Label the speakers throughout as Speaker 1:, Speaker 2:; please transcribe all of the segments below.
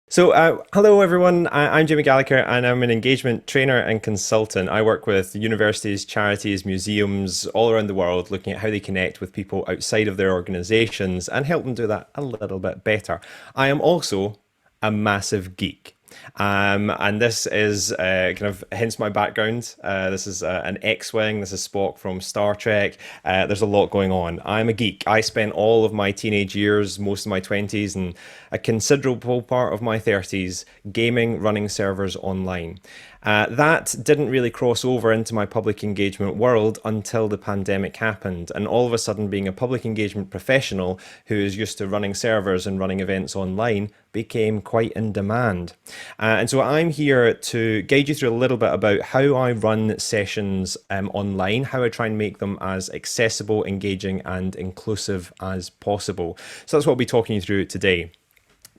Speaker 1: Hello everyone. I'm Jamie Gallagher and I'm an engagement trainer and consultant. I work with universities, charities, museums all around the world looking at how they connect with people outside of their organizations and help them do that a little bit better. I am also a massive geek. And this is kind of hence my background. This is an X-Wing. This is Spock from Star Trek. There's a lot going on. I'm a geek. I spent all of my teenage years, most of my 20s, and a considerable part of my 30s gaming, running servers online. That didn't really cross over into my public engagement world until the pandemic happened. And all of a sudden, being a public engagement professional who is used to running servers and running events online became quite in demand. And so I'm here to guide you through a little bit about how I run sessions online, how I try and make them as accessible, engaging, and inclusive as possible. So that's what we'll be talking you through today.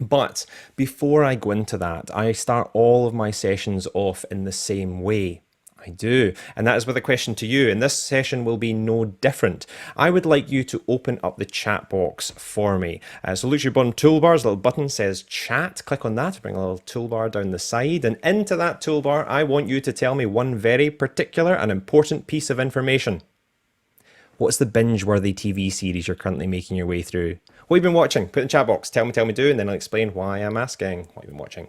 Speaker 1: But before I go into that, I start all of my sessions off in the same way. I do. And that is with a question to you. And this session will be no different. I would like you to open up the chat box for me. So look at your bottom toolbars, a little button says chat. Click on that, bring a little toolbar down the side. And into that toolbar, I want you to tell me one very particular and important piece of information. What's the binge-worthy TV series you're currently making your way through? What have you been watching? Put in the chat box. Tell me, do, and then I'll explain why I'm asking. What have you been watching?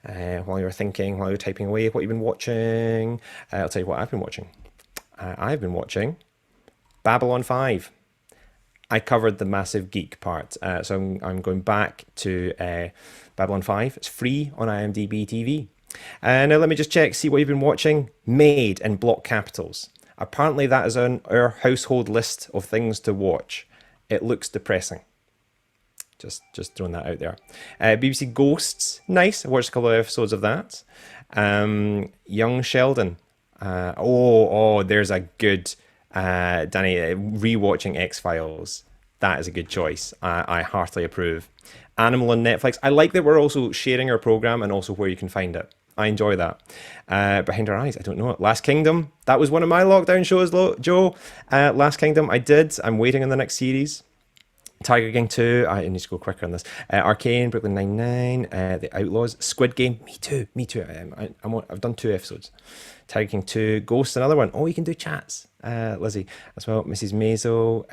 Speaker 1: While you're thinking, while you're typing away, what you've been watching. I'll tell you what I've been watching. I've been watching Babylon 5. I covered the massive geek part. So I'm going back to Babylon 5. It's free on IMDb TV. Now let me just check, see what you've been watching. Made in block capitals. Apparently that is on our household list of things to watch. It looks depressing. Just throwing that out there. BBC Ghosts, nice. I watched a couple of episodes of that. Young Sheldon. There's a good Danny rewatching X-Files. That is a good choice. I heartily approve. Animal on Netflix. I like that we're also sharing our program and also where you can find it. I enjoy that. Behind Our Eyes, I don't know it. Last Kingdom, that was one of my lockdown shows, Joe. Last Kingdom, I'm waiting on the next series. Tiger King 2, I need to go quicker on this. Arcane, Brooklyn Nine-Nine, The Outlaws, Squid Game, me too. I've done 2 episodes. Tiger King 2, Ghost, another one. Oh, you can do chats, Lizzie, as well. Mrs. Maisel,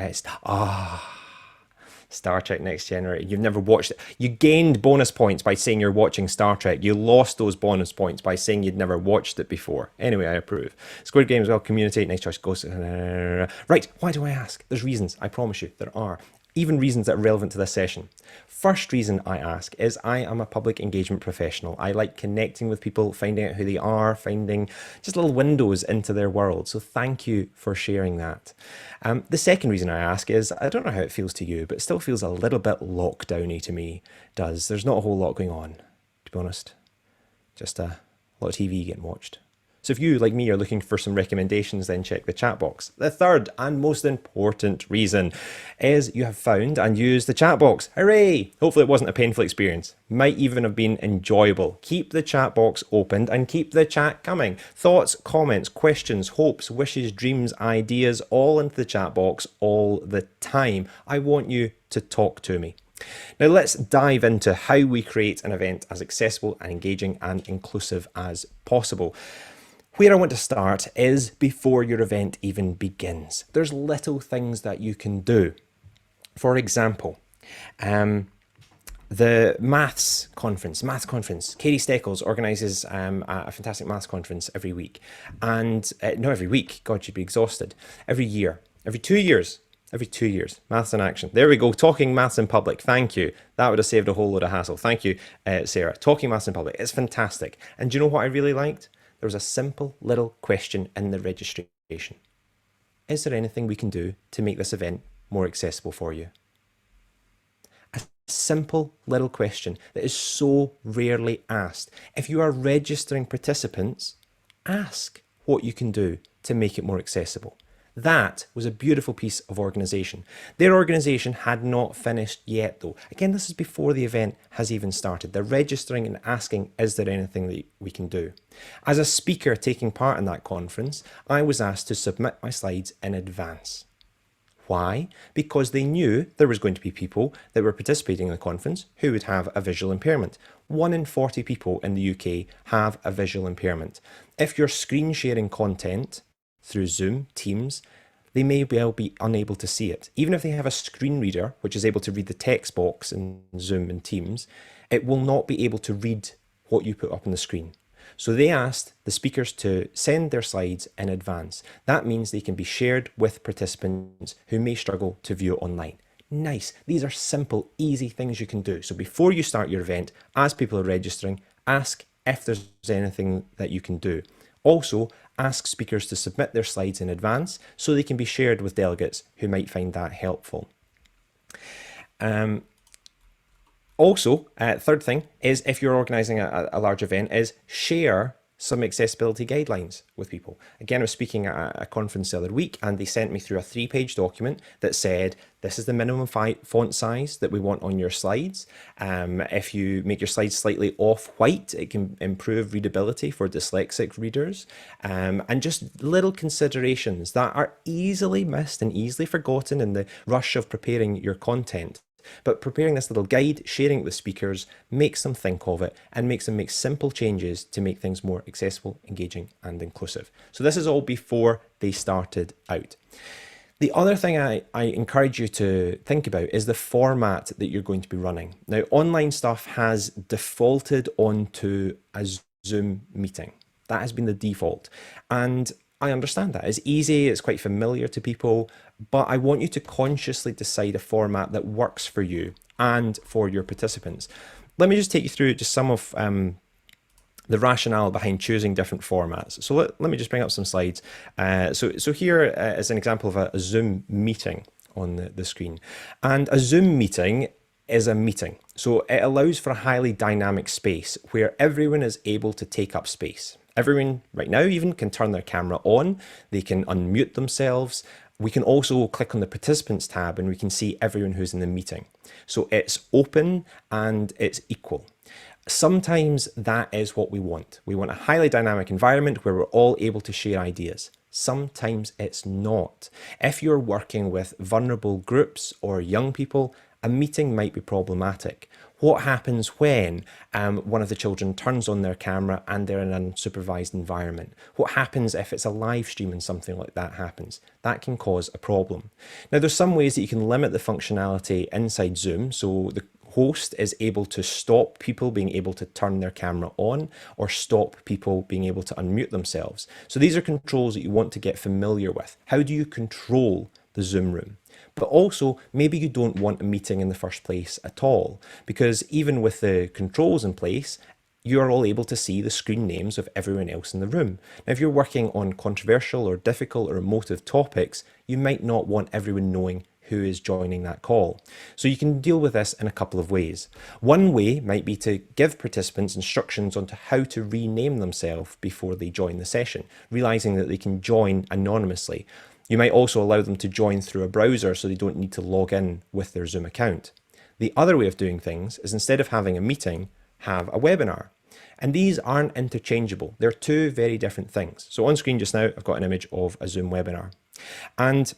Speaker 1: Star Trek Next Generation. You've never watched it. You gained bonus points by saying you're watching Star Trek. You lost those bonus points by saying you'd never watched it before. Anyway, I approve. Squid Game as well. Community. Nice choice. Ghost. Right. Why do I ask? There's reasons. I promise you. There are. Even reasons that are relevant to this session. First reason I ask is I am a public engagement professional. I like connecting with people, finding out who they are, finding just little windows into their world. So thank you for sharing that. The second reason I ask is, I don't know how it feels to you, but it still feels a little bit lockdowny to me. There's not a whole lot going on, to be honest. Just a lot of TV getting watched. So if you, like me, are looking for some recommendations, then check the chat box. The third and most important reason is you have found and used the chat box. Hooray! Hopefully it wasn't a painful experience. Might even have been enjoyable. Keep the chat box opened and keep the chat coming. Thoughts, comments, questions, hopes, wishes, dreams, ideas, all into the chat box all the time. I want you to talk to me. Now let's dive into how we create an event as accessible and engaging and inclusive as possible. Where I want to start is before your event even begins. There's little things that you can do. For example, the maths conference, Katie Steckles organises a fantastic maths conference every week. And not every week, God, you'd be exhausted. Every year, every 2 years. Maths in action. There we go. Talking maths in public. Thank you. That would have saved a whole load of hassle. Thank you, Sarah. Talking maths in public. It's fantastic. And do you know what I really liked? There was a simple little question in the registration. Is there anything we can do to make this event more accessible for you? A simple little question that is so rarely asked. If you are registering participants, ask what you can do to make it more accessible. That was a beautiful piece of organisation. Their organisation had not finished yet though. Again, this is before the event has even started. They're registering and asking, is there anything that we can do? As a speaker taking part in that conference, I was asked to submit my slides in advance. Why? Because they knew there was going to be people that were participating in the conference who would have a visual impairment. 1 in 40 people in the UK have a visual impairment. If you're screen sharing content through Zoom, Teams, they may well be unable to see it. Even if they have a screen reader, which is able to read the text box in Zoom and Teams, it will not be able to read what you put up on the screen. So they asked the speakers to send their slides in advance. That means they can be shared with participants who may struggle to view it online. Nice. These are simple, easy things you can do. So before you start your event, as people are registering, ask if there's anything that you can do. Also, ask speakers to submit their slides in advance so they can be shared with delegates who might find that helpful. Third thing is, if you're organising a large event, is share some accessibility guidelines with people. Again, I was speaking at a conference the other week and they sent me through a 3-page document that said, this is the minimum font size that we want on your slides. If you make your slides slightly off-white, it can improve readability for dyslexic readers. And just little considerations that are easily missed and easily forgotten in the rush of preparing your content. But preparing this little guide, sharing it with speakers, makes them think of it and makes them make simple changes to make things more accessible, engaging and inclusive. So this is all before they started out. The other thing I encourage you to think about is the format that you're going to be running. Now, online stuff has defaulted onto a Zoom meeting. That has been the default. And I understand that. It's easy, it's quite familiar to people, but I want you to consciously decide a format that works for you and for your participants. Let me just take you through just some of the rationale behind choosing different formats. So let me just bring up some slides. So here is an example of a Zoom meeting on the screen. And a Zoom meeting is a meeting. So it allows for a highly dynamic space where everyone is able to take up space. Everyone right now even can turn their camera on, they can unmute themselves. We can also click on the participants tab and we can see everyone who's in the meeting. So it's open and it's equal. Sometimes that is what we want. We want a highly dynamic environment where we're all able to share ideas. Sometimes it's not. If you're working with vulnerable groups or young people, a meeting might be problematic. What happens when one of the children turns on their camera and they're in an unsupervised environment? What happens if it's a live stream and something like that happens? That can cause a problem. Now, there's some ways that you can limit the functionality inside Zoom. So the host is able to stop people being able to turn their camera on or stop people being able to unmute themselves. So these are controls that you want to get familiar with. How do you control the Zoom room? But also, maybe you don't want a meeting in the first place at all, because even with the controls in place, you are all able to see the screen names of everyone else in the room. Now, if you're working on controversial or difficult or emotive topics, you might not want everyone knowing who is joining that call. So you can deal with this in a couple of ways. One way might be to give participants instructions on how to rename themselves before they join the session, realizing that they can join anonymously. You might also allow them to join through a browser so they don't need to log in with their Zoom account. The other way of doing things is, instead of having a meeting, have a webinar. And these aren't interchangeable. They're two very different things. So on screen just now, I've got an image of a Zoom webinar. And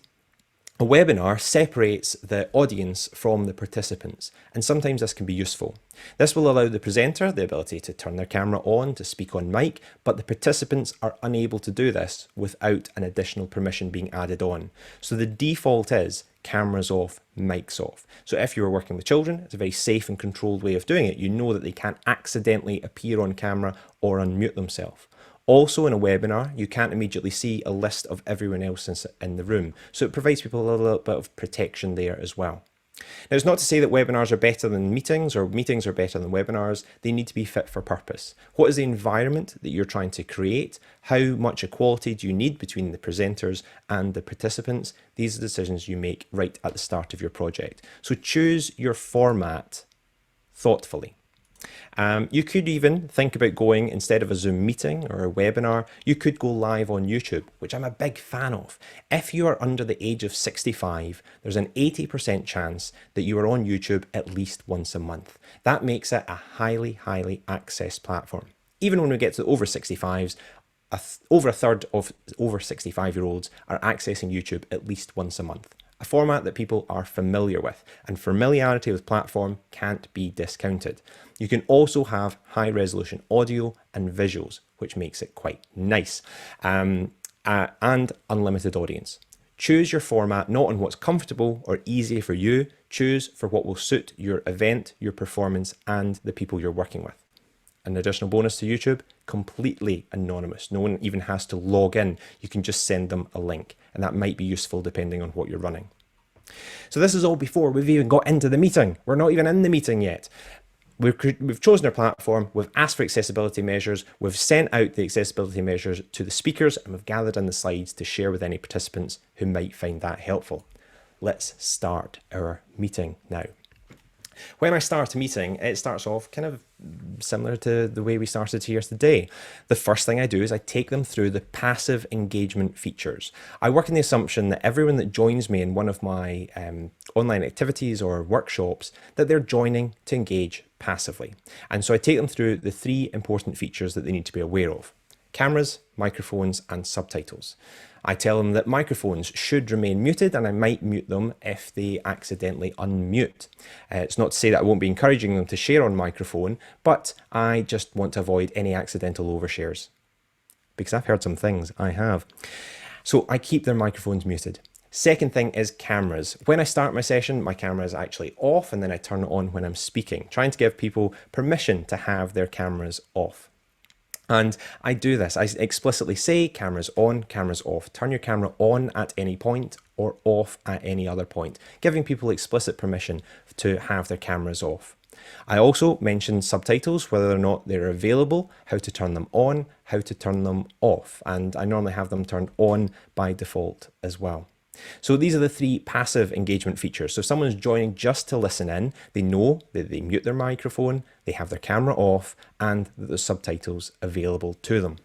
Speaker 1: a webinar separates the audience from the participants, and sometimes this can be useful. This will allow the presenter the ability to turn their camera on, to speak on mic, but the participants are unable to do this without an additional permission being added on. So the default is cameras off, mics off. So if you're working with children, it's a very safe and controlled way of doing it. You know that they can't accidentally appear on camera or unmute themselves. Also, in a webinar, you can't immediately see a list of everyone else in the room. So it provides people a little bit of protection there as well. Now, it's not to say that webinars are better than meetings or meetings are better than webinars. They need to be fit for purpose. What is the environment that you're trying to create? How much equality do you need between the presenters and the participants? These are decisions you make right at the start of your project. So choose your format thoughtfully. You could even think about going, instead of a Zoom meeting or a webinar, you could go live on YouTube, which I'm a big fan of. If you are under the age of 65, there's an 80% chance that you are on YouTube at least once a month. That makes it a highly accessed platform. Even when we get to over 65s, over a third of over 65-year-olds are accessing YouTube at least once a month. a format that people are familiar with, and familiarity with platform can't be discounted. You can also have high resolution audio and visuals, which makes it quite nice, and unlimited audience. Choose your format not on what's comfortable or easy for you, choose for what will suit your event, your performance, and the people you're working with. An additional bonus to YouTube, completely anonymous. No one even has to log in. You can just send them a link, and that might be useful depending on what you're running. So this is all before we've even got into the meeting. We're not even in the meeting yet. We've chosen our platform, we've asked for accessibility measures, we've sent out the accessibility measures to the speakers, and we've gathered in the slides to share with any participants who might find that helpful. Let's start our meeting now. When I start a meeting, it starts off kind of similar to the way we started here today. The first thing I do is I take them through the passive engagement features. I work on the assumption that everyone that joins me in one of my online activities or workshops, that they're joining to engage passively. And so I take them through the 3 important features that they need to be aware of: cameras, microphones, and subtitles. I tell them that microphones should remain muted, and I might mute them if they accidentally unmute. It's not to say that I won't be encouraging them to share on microphone, but I just want to avoid any accidental overshares. Because I've heard some things, I have. So I keep their microphones muted. Second thing is cameras. When I start my session, my camera is actually off, and then I turn it on when I'm speaking, trying to give people permission to have their cameras off. And I do this. I explicitly say cameras on, cameras off. Turn your camera on at any point or off at any other point, giving people explicit permission to have their cameras off. I also mention subtitles, whether or not they're available, how to turn them on, how to turn them off. And I normally have them turned on by default as well. So these are the 3 passive engagement features. So if someone's joining just to listen in, they know that they mute their microphone, they have their camera off, and that there's subtitles available to them.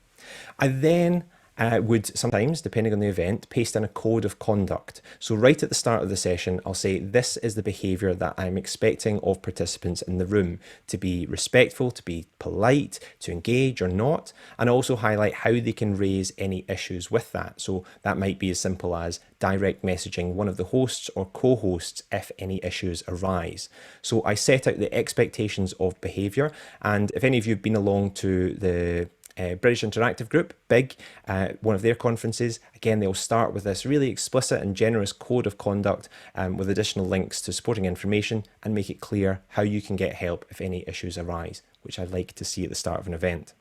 Speaker 1: I then would sometimes, depending on the event, paste in a code of conduct. So right at the start of the session, I'll say, this is the behaviour that I'm expecting of participants in the room: to be respectful, to be polite, to engage or not, and also highlight how they can raise any issues with that. So that might be as simple as direct messaging one of the hosts or co-hosts if any issues arise. So I set out the expectations of behaviour, and if any of you have been along to the British Interactive Group, BIG, one of their conferences, again, they'll start with this really explicit and generous code of conduct with additional links to supporting information, and make it clear how you can get help if any issues arise, which I like to see at the start of an event.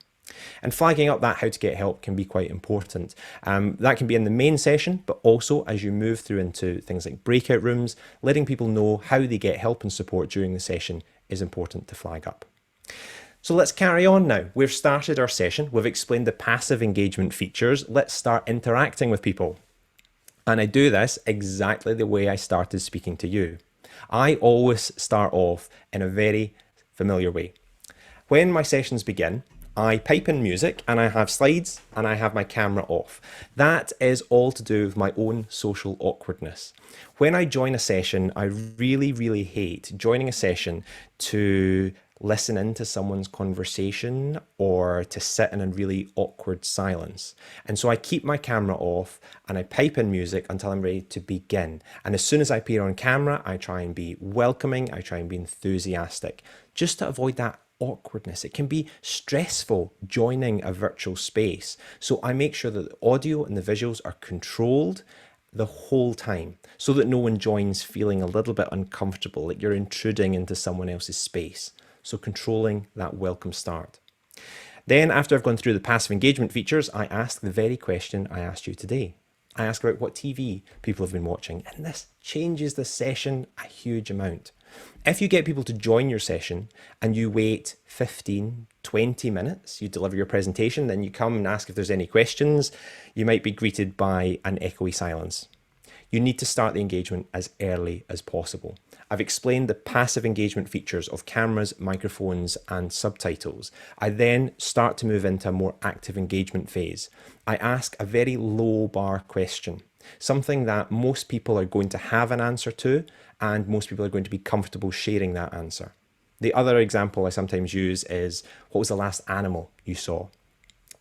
Speaker 1: And flagging up that how to get help can be quite important. That can be in the main session, but also as you move through into things like breakout rooms, letting people know how they get help and support during the session is important to flag up. So let's carry on now. We've started our session. We've explained the passive engagement features. Let's start interacting with people. And I do this exactly the way I started speaking to you. I always start off in a very familiar way. When my sessions begin, I pipe in music and I have slides and I have my camera off. That is all to do with my own social awkwardness. When I join a session, I really hate joining a session to listen into someone's conversation or to sit in a really awkward silence. And so I keep my camera off and I pipe in music until I'm ready to begin. And as soon as I appear on camera, I try and be welcoming, I try and be enthusiastic, just to avoid that awkwardness. It can be stressful joining a virtual space. So I make sure that the audio and the visuals are controlled the whole time, so that no one joins feeling a little bit uncomfortable, like you're intruding into someone else's space. So controlling that welcome start. Then after I've gone through the passive engagement features, I ask the very question I asked you today. I ask about what TV people have been watching, and this changes the session a huge amount. If you get people to join your session and you wait 15, 20 minutes, you deliver your presentation, then you come and ask if there's any questions, you might be greeted by an echoey silence. You need to start the engagement as early as possible. I've explained the passive engagement features of cameras, microphones, and subtitles. I then start to move into a more active engagement phase. I ask a very low bar question, something that most people are going to have an answer to, and most people are going to be comfortable sharing that answer. The other example I sometimes use is, what was the last animal you saw?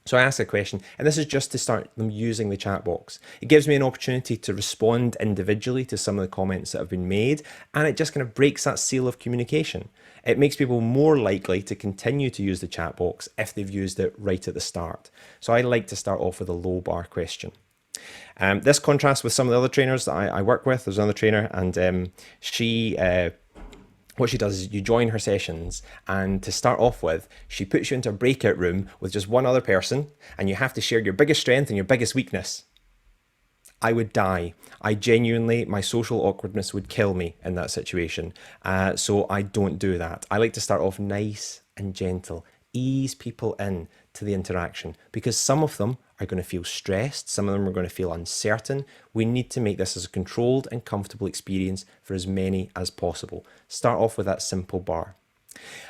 Speaker 1: So I ask a question, and this is just to start them using the chat box. It gives me an opportunity to respond individually to some of the comments that have been made, and it just kind of breaks that seal of communication. It makes people more likely to continue to use the chat box if they've used it right at the start. So I like to start off with a low bar question. This contrasts with some of the other trainers that I work with. There's another trainer, and what she does is you join her sessions, and to start off with, she puts you into a breakout room with just one other person, and you have to share your biggest strength and your biggest weakness. I would die. I genuinely, my social awkwardness would kill me in that situation. So I don't do that. I like to start off nice and gentle, ease people in to the interaction, because some of them are going to feel stressed, some of them are going to feel uncertain. We need to make this as a controlled and comfortable experience for as many as possible. Start off with that simple bar.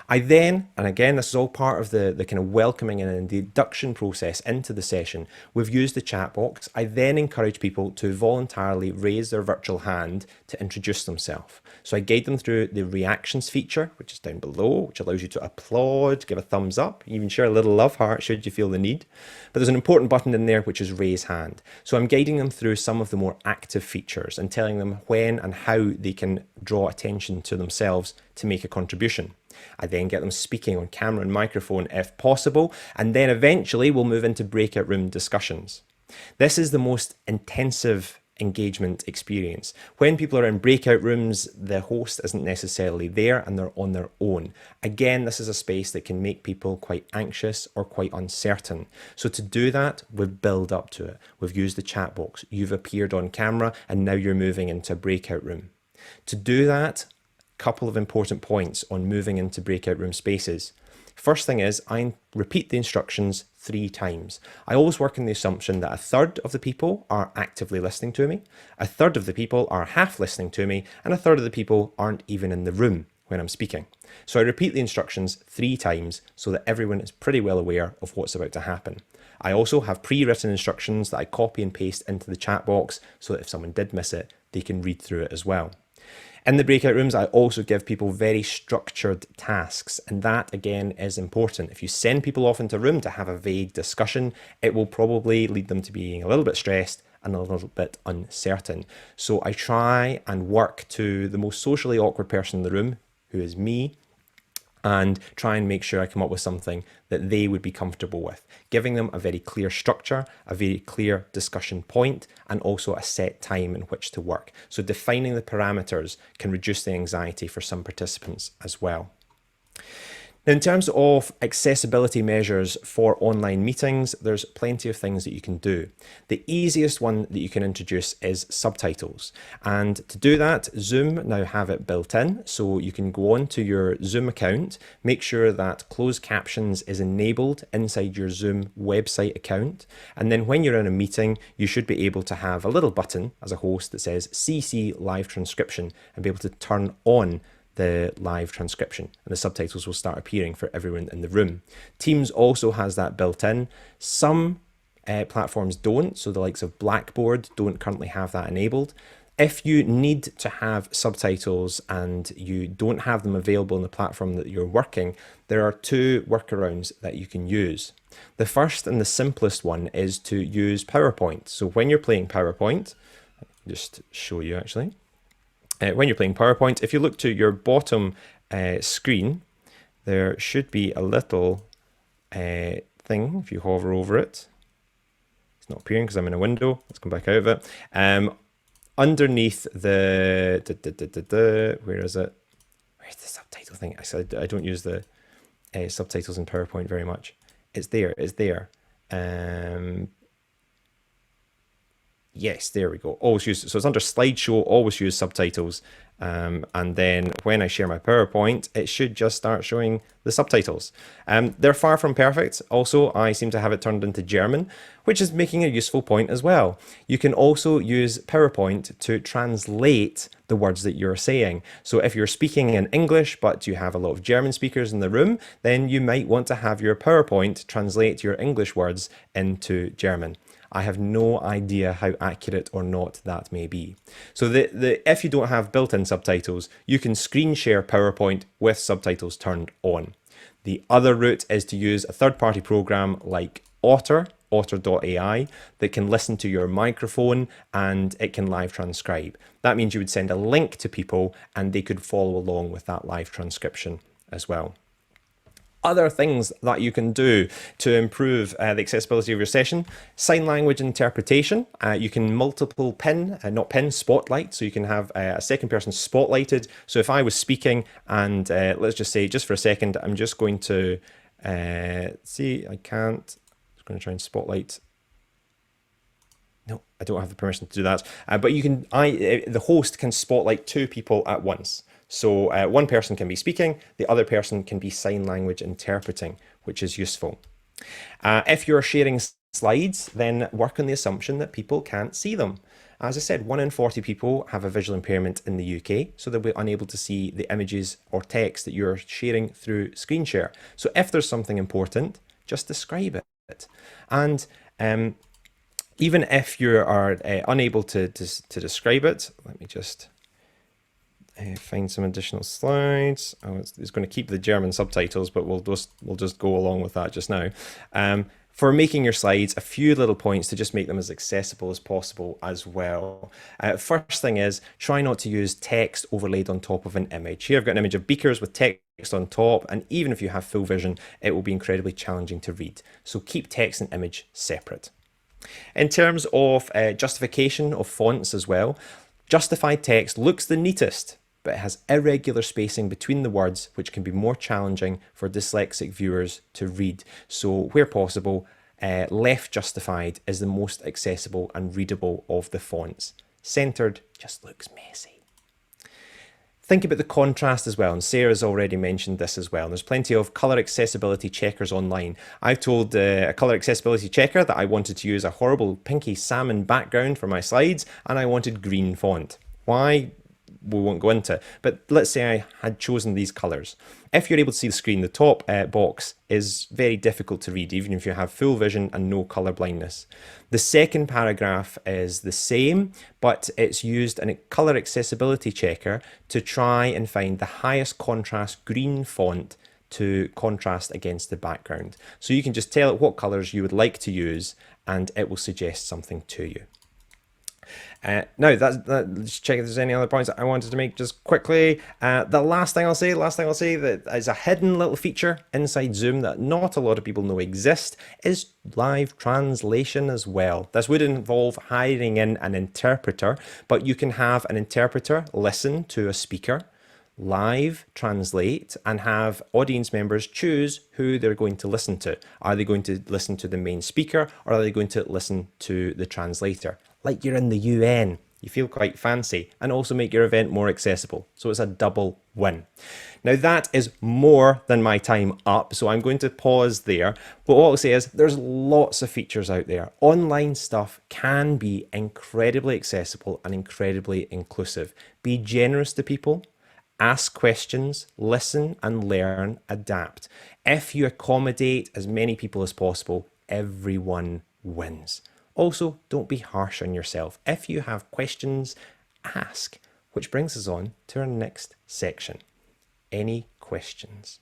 Speaker 1: I then, and again, this is all part of the kind of welcoming and the induction process into the session, we've used the chat box. I then encourage people to voluntarily raise their virtual hand to introduce themselves. So I guide them through the reactions feature, which is down below, which allows you to applaud, give a thumbs up, even share a little love heart should you feel the need. But there's an important button in there, which is raise hand. So I'm guiding them through some of the more active features and telling them when and how they can draw attention to themselves to make a contribution. I then get them speaking on camera and microphone if possible, and then eventually we'll move into breakout room discussions. This is the most intensive engagement experience. When people are in breakout rooms, the host isn't necessarily there and they're on their own. Again, this is a space that can make people quite anxious or quite uncertain. So to do that, we've built up to it. We've used the chat box. You've appeared on camera and now you're moving into a breakout room. To do that, couple of important points on moving into breakout room spaces. First thing is I repeat the instructions 3 times. I always work on the assumption that a third of the people are actively listening to me, a third of the people are half listening to me, and a third of the people aren't even in the room when I'm speaking. So I repeat the instructions 3 times so that everyone is pretty well aware of what's about to happen. I also have pre-written instructions that I copy and paste into the chat box so that if someone did miss it, they can read through it as well. In the breakout rooms, I also give people very structured tasks, and that again is important. If you send people off into a room to have a vague discussion, it will probably lead them to being a little bit stressed and a little bit uncertain. So I try and work to the most socially awkward person in the room, who is me, and try and make sure I come up with something that they would be comfortable with, giving them a very clear structure, a very clear discussion point, and also a set time in which to work. So defining the parameters can reduce the anxiety for some participants as well. Now, in terms of accessibility measures for online meetings, there's plenty of things that you can do. The easiest one that you can introduce is subtitles. And to do that, Zoom now have it built in. So you can go on to your Zoom account, make sure that closed captions is enabled inside your Zoom website account. And then when you're in a meeting, you should be able to have a little button as a host that says CC live transcription and be able to turn on the live transcription, and the subtitles will start appearing for everyone in the room. Teams also has that built in. Some platforms don't, so the likes of Blackboard don't currently have that enabled. If you need to have subtitles and you don't have them available on the platform that you're working, there are 2 workarounds that you can use. The first and the simplest one is to use PowerPoint. So when you're playing PowerPoint, I'll just show you actually. When you're playing PowerPoint, if you look to your bottom screen, there should be a little thing. If you hover over it, it's not appearing because I'm in a window. Let's come back out of it. Underneath the, where is it? Where's the subtitle thing? I don't use the subtitles in PowerPoint very much. It's there. It's there. Yes, there we go. Always use, so it's under slideshow, always use subtitles. And then when I share my PowerPoint, it should just start showing the subtitles. They're far from perfect. Also, I seem to have it turned into German, which is making a useful point as well. You can also use PowerPoint to translate the words that you're saying. So if you're speaking in English, but you have a lot of German speakers in the room, then you might want to have your PowerPoint translate your English words into German. I have no idea how accurate or not that may be. So if you don't have built-in subtitles, you can screen share PowerPoint with subtitles turned on. The other route is to use a third-party program like Otter.ai, that can listen to your microphone and it can live transcribe. That means you would send a link to people and they could follow along with that live transcription as well. Other things that you can do to improve the accessibility of your session: sign language interpretation. You can multiple spotlight. So you can have a second person spotlighted. So if I was speaking and let's just say, just for a second, I'm just going to see, I can't, I'm just going to try and spotlight. No, I don't have the permission to do that. But you can, the host can spotlight two people at once. So one person can be speaking, the other person can be sign language interpreting, which is useful. If you're sharing slides, then work on the assumption that people can't see them. As I said, 1 in 40 people have a visual impairment in the UK, so they'll be unable to see the images or text that you're sharing through screen share. So if there's something important, just describe it. And even if you are unable to describe it, let me just find some additional slides. Oh, it's going to keep the German subtitles, but we'll just go along with that just now. For making your slides, a few little points to just make them as accessible as possible as well. First thing is, try not to use text overlaid on top of an image. Here I've got an image of beakers with text on top, and even if you have full vision, it will be incredibly challenging to read. So keep text and image separate. In terms of justification of fonts as well, justified text looks the neatest, but it has irregular spacing between the words, which can be more challenging for dyslexic viewers to read. So where possible, left justified is the most accessible and readable of the fonts. Centered just looks messy. Think about the contrast as well, and Sarah's already mentioned this as well. And there's plenty of colour accessibility checkers online. I've told a colour accessibility checker that I wanted to use a horrible pinky salmon background for my slides, and I wanted green font. Why? We won't go into, but let's say I had chosen these colors. If you're able to see the screen, the top box is very difficult to read, even if you have full vision and no color blindness. The second paragraph is the same, but it's used in a color accessibility checker to try and find the highest contrast green font to contrast against the background. So you can just tell it what colors you would like to use, and it will suggest something to you. Now, let's check if there's any other points I wanted to make just quickly. The last thing I'll say that is a hidden little feature inside Zoom that not a lot of people know exists is live translation as well. This would involve hiring in an interpreter, but you can have an interpreter listen to a speaker, live translate, and have audience members choose who they're going to listen to. Are they going to listen to the main speaker, or are they going to listen to the translator? Like you're in the UN. You feel quite fancy, and also make your event more accessible. So it's a double win. Now that is more than my time up, so I'm going to pause there. But what I'll say is there's lots of features out there. Online stuff can be incredibly accessible and incredibly inclusive. Be generous to people. Ask questions, listen and learn, adapt. If you accommodate as many people as possible, everyone wins. Also, don't be harsh on yourself. If you have questions, ask, which brings us on to our next section. Any questions?